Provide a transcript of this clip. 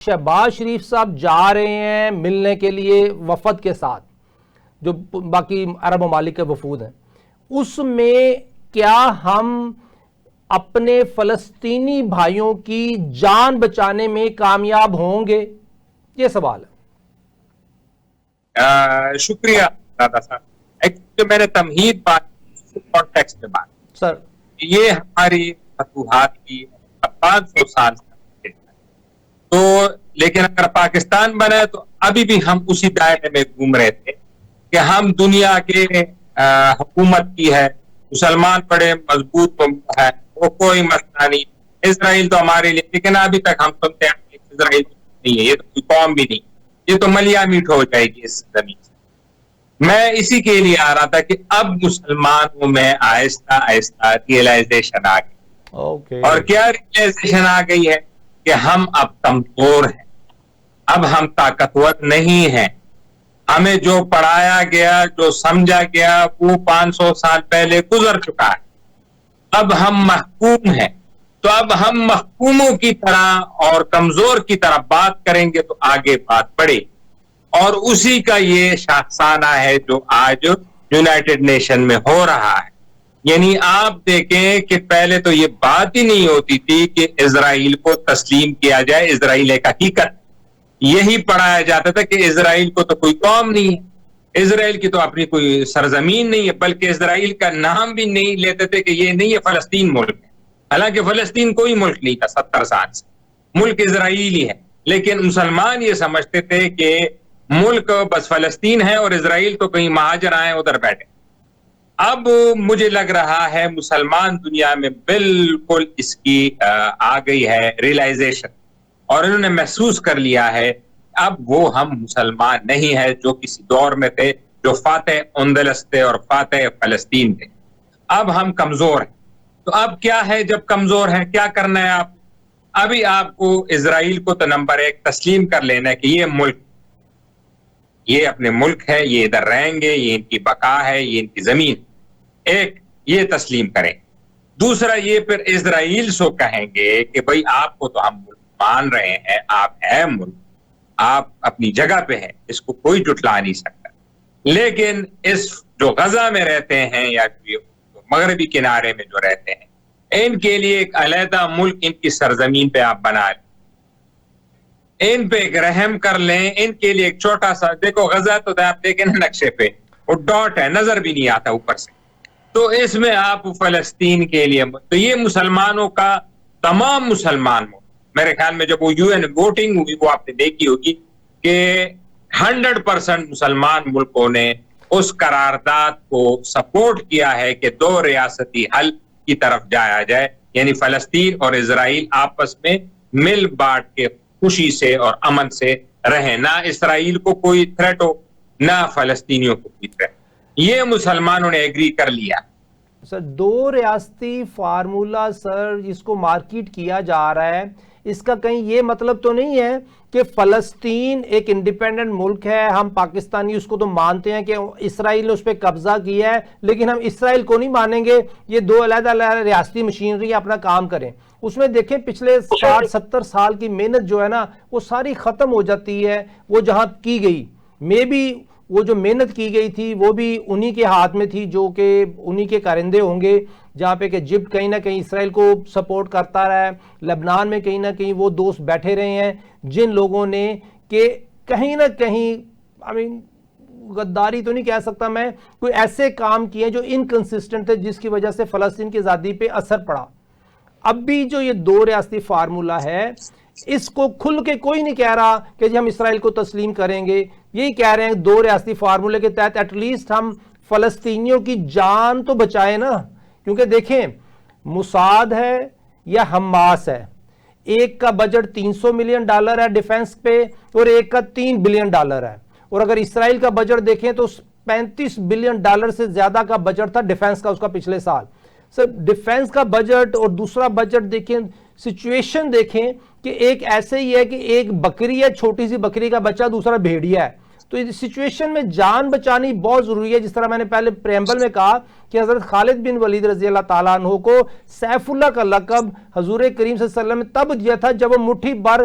شہباز شریف صاحب جا رہے ہیں ملنے کے لیے وفد کے ساتھ، جو باقی عرب ممالک کے وفود ہیں، اس میں کیا ہم اپنے فلسطینی بھائیوں کی جان بچانے میں کامیاب ہوں گے؟ یہ سوال ہے۔ شکریہ دادا صاحب۔ جو میں نے تمہید کانٹیکسٹ میں بات سر، یہ ہماری فتوحات کی 500 سال تو، لیکن اگر پاکستان بنا تو ابھی بھی ہم اسی دائرے میں گھوم رہے تھے کہ ہم دنیا کے حکومت کی ہے، مسلمان بڑے مضبوط ہے، وہ کوئی مسئلہ نہیں، اسرائیل تو ہمارے لیے، لیکن ابھی تک ہم سنتے ہیں کہ اسرائیل نہیں ہے، یہ تو کوئی قوم بھی نہیں، یہ تو ملیا میٹ ہو جائے گی اس زمین سے۔ میں اسی کے لیے آ رہا تھا کہ اب مسلمانوں میں آہستہ آہستہ ریئلائزیشن آ گئی، اور کیا ریئلائزیشن آ گئی ہے کہ ہم اب کمزور ہیں، اب ہم طاقتور نہیں ہیں، ہمیں جو پڑھایا گیا، جو سمجھا گیا، وہ 500 سال پہلے گزر چکا ہے، اب ہم محکوم ہیں، تو اب ہم محکوموں کی طرح اور کمزور کی طرح بات کریں گے تو آگے بات بڑھے، اور اسی کا یہ شاخسانہ ہے جو آج یونائٹڈ نیشن میں ہو رہا ہے۔ یعنی آپ دیکھیں کہ پہلے تو یہ بات ہی نہیں ہوتی تھی کہ اسرائیل کو تسلیم کیا جائے، اسرائیل ایک حقیقت، یہی پڑھایا جاتا تھا کہ اسرائیل کو تو کوئی قوم نہیں ہے، اسرائیل کی تو اپنی کوئی سرزمین نہیں ہے، بلکہ اسرائیل کا نام بھی نہیں لیتے تھے کہ یہ نہیں ہے فلسطین ملک ہے، حالانکہ فلسطین کوئی ملک نہیں تھا 70 سال سے، ملک اسرائیل ہی ہے، لیکن مسلمان یہ سمجھتے تھے کہ ملک بس فلسطین ہے اور اسرائیل تو کہیں مہاجر آئے ادھر بیٹھے۔ اب مجھے لگ رہا ہے مسلمان دنیا میں بالکل اس کی آ گئی ہے ریئلائزیشن، اور انہوں نے محسوس کر لیا ہے اب وہ ہم مسلمان نہیں ہے جو کسی دور میں تھے، جو فاتح اندلس تھے اور فاتح فلسطین تھے، اب ہم کمزور ہیں۔ تو اب کیا ہے جب کمزور ہیں کیا کرنا ہے؟ آپ ابھی آپ کو اسرائیل کو تو نمبر 1 تسلیم کر لینا ہے کہ یہ ملک، یہ اپنے ملک ہے، یہ ادھر رہیں گے، یہ ان کی بقا ہے، یہ ان کی زمین، ایک یہ تسلیم کریں۔ دوسرا یہ پھر اسرائیل سے کہیں گے کہ بھئی آپ کو تو ہم ملک مان رہے ہیں، آپ ہیں ملک، آپ اپنی جگہ پہ ہیں، اس کو کوئی جھٹلا نہیں سکتا، لیکن اس جو غزہ میں رہتے ہیں یا مغربی کنارے میں جو رہتے ہیں، ان کے لیے ایک علیحدہ ملک ان کی سرزمین پہ آپ بنا لیں، ان پہ ایک رحم کر لیں، ان کے لیے ایک چھوٹا سا، دیکھو غزہ تو آپ دیکھیں نا نقشے پہ وہ ڈاٹ ہے، نظر بھی نہیں آتا اوپر سے، تو اس میں آپ فلسطین کے لیے، تو یہ مسلمانوں کا، تمام مسلمان میرے خیال میں جب وہ UN ووٹنگ ہوئی وہ آپ نے دیکھی ہوگی کہ 100% مسلمان ملکوں نے اس قرارداد کو سپورٹ کیا ہے کہ 2 ریاستی حل کی طرف جایا جائے، یعنی فلسطین اور اسرائیل آپس میں مل بانٹ کے خوشی سے اور امن سے رہیں، نہ اسرائیل کو کوئی تھریٹ ہو نہ فلسطینیوں کو کوئی تھریٹ، یہ مسلمانوں نے ایگری کر لیا۔ سر 2 ریاستی فارمولا سر جس کو مارکیٹ کیا جا رہا ہے، اس کا کہیں یہ مطلب تو نہیں ہے کہ فلسطین ایک انڈیپینڈنٹ ملک ہے، ہم پاکستانی اس کو تو مانتے ہیں کہ اسرائیل نے اس پہ قبضہ کیا ہے، لیکن ہم اسرائیل کو نہیں مانیں گے، یہ 2 علیحدہ علیحدہ ریاستی مشینری اپنا کام کریں۔ اس میں دیکھیں پچھلے 60-70 سال کی محنت جو ہے نا وہ ساری ختم ہو جاتی ہے، وہ جہاں کی گئی میں بھی وہ جو محنت کی گئی تھی وہ بھی انہی کے ہاتھ میں تھی جو کہ انہی کے کارندے ہوں گے، جہاں پہ کہ ایجپٹ کہیں نہ کہیں اسرائیل کو سپورٹ کرتا رہا ہے، لبنان میں کہیں نہ کہیں وہ دوست بیٹھے رہے ہیں جن لوگوں نے کہ کہیں نہ کہیں غداری تو نہیں کہہ سکتا میں، کوئی ایسے کام کیے جو انکنسسٹنٹ تھے جس کی وجہ سے فلسطین کی آزادی پہ اثر پڑا۔ اب بھی جو یہ 2 ریاستی فارمولا ہے اس کو کھل کے کوئی نہیں کہہ رہا کہ جی ہم اسرائیل کو تسلیم کریں گے، یہی کہہ رہے ہیں 2 ریاستی فارمولے کے تحت ایٹ لیسٹ ہم فلسطینیوں کی جان تو بچائیں نا، کیونکہ دیکھیں موساد ہے یا حماس ہے، ایک کا بجٹ $300 ملین ہے ڈیفنس پہ اور ایک کا $3 بلین ہے، اور اگر اسرائیل کا بجٹ دیکھیں تو $35 بلین سے زیادہ کا بجٹ تھا ڈیفنس کا اس کا پچھلے سال۔ سر ڈیفنس کا بجٹ اور دوسرا بجٹ دیکھیں، سچویشن دیکھیں کہ ایک ایسے ہی ہے کہ ایک بکری ہے، چھوٹی سی بکری کا بچہ، دوسرا بھیڑیا ہے، تو اس سچویشن میں جان بچانی بہت ضروری ہے۔ جس طرح میں نے پہلے پریمبل میں کہا کہ حضرت خالد بن ولید رضی اللہ تعالیٰ عنہ کو سیف اللہ کا لقب حضور کریم صلی اللہ علیہ وسلم نے تب دیا تھا جب وہ مٹھی بھر